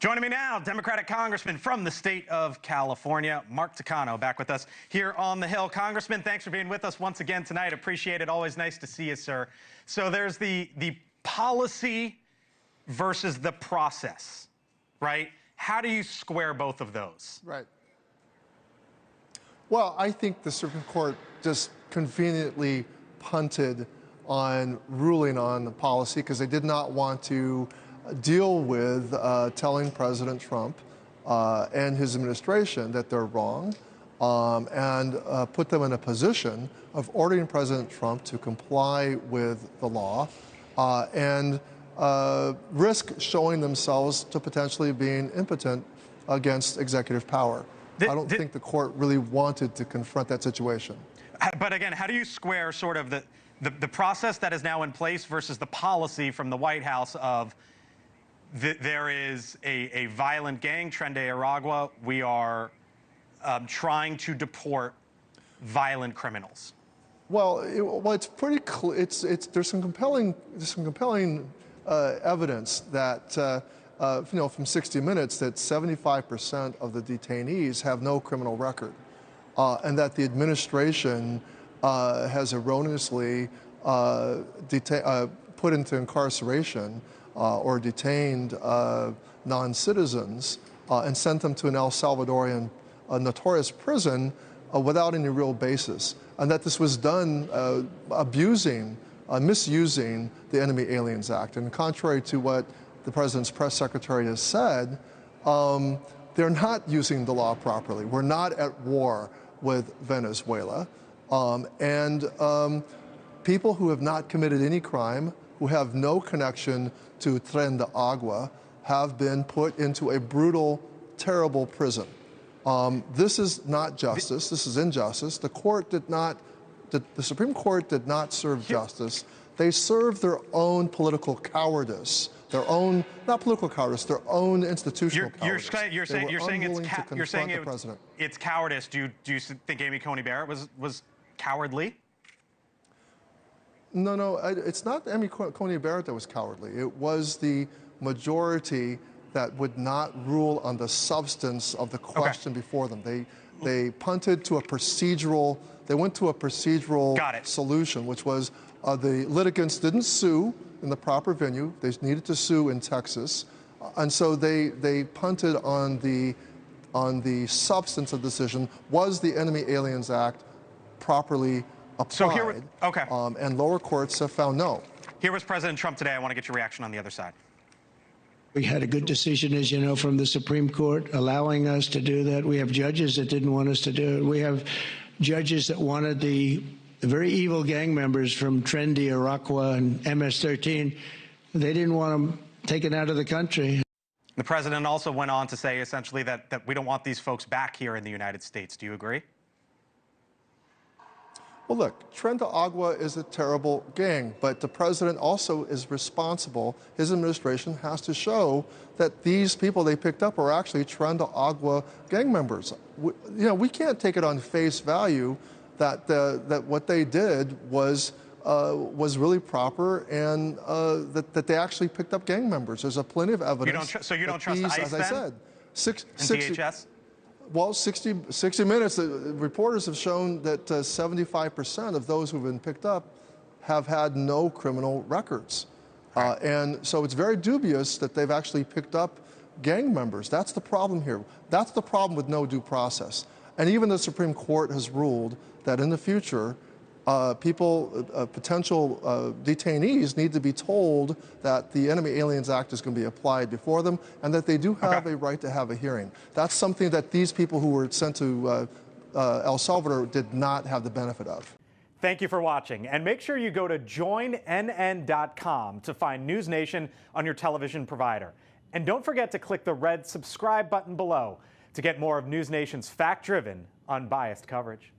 Joining me now, Democratic Congressman from the state of California, Mark Takano, back with us here on the Hill. Congressman, thanks for being with us once again tonight. Appreciate it. Always nice to see you, sir. So there's the policy versus the process, right? How do you square both of those? Right. Well, I think the Supreme Court just conveniently punted on ruling on the policy because they did not want to deal with telling President Trump and his administration that they're wrong and put them in a position of ordering President Trump to comply with the law and risk showing themselves to potentially being impotent against executive power. I don't think the court really wanted to confront that situation. But again, how do you square sort of the process that is now in place versus the policy from the White House of there is a violent gang, Tren de Aragua. We are trying to deport violent criminals. Well, it's pretty clear. There's some compelling evidence that from 60 Minutes that 75% of the detainees have no criminal record, and that the administration has erroneously put into incarceration or detained non-citizens and sent them to an El Salvadorian notorious prison without any real basis. And that this was done misusing the Enemy Aliens Act. And contrary to what the president's press secretary has said, they're not using the law properly. We're not at war with Venezuela. People who have not committed any crime, who have no connection to Tren de Agua, have been put into a brutal, terrible prison. This is not justice. This is injustice. The Supreme Court did not serve justice. They served their own political cowardice, their own, not political cowardice, their own institutional cowardice. You're saying it's cowardice. Do you think Amy Coney Barrett was cowardly? No, it's not Amy Coney Barrett that was cowardly. It was the majority that would not rule on the substance of the question before them. They punted to a procedural, they went to a procedural solution, which was the litigants didn't sue in the proper venue. They needed to sue in Texas. And so they punted on the substance of the decision. Was the Enemy Aliens Act properly applied? And lower courts have found no. Here was President Trump today. I want to get your reaction on the other side. We had a good decision, as you know, from the Supreme Court allowing us to do that. We have judges that didn't want us to do it. We have judges that wanted the very evil gang members from Tren de Aragua and MS-13. They didn't want them taken out of the country. The president also went on to say essentially that we don't want these folks back here in the United States. Do you agree? Well, look, Tren de Agua is a terrible gang, but the president also is responsible. His administration has to show that these people they picked up are actually Tren de Agua gang members. We can't take it on face value that that what they did was really proper and that they actually picked up gang members. There's plenty of evidence. So you don't trust ICE, as I said, DHS? Well, 60 Minutes, reporters have shown that 75% of those who've been picked up have had no criminal records. And so it's very dubious that they've actually picked up gang members. That's the problem here. That's the problem with no due process. And even the Supreme Court has ruled that in the future, potential detainees need to be told that the Enemy Aliens Act is going to be applied before them and that they do have a right to have a hearing. That's something that these people who were sent to El Salvador did not have the benefit of. Thank you for watching. And make sure you go to joinnn.com to find NewsNation on your television provider. And don't forget to click the red subscribe button below to get more of NewsNation's fact-driven, unbiased coverage.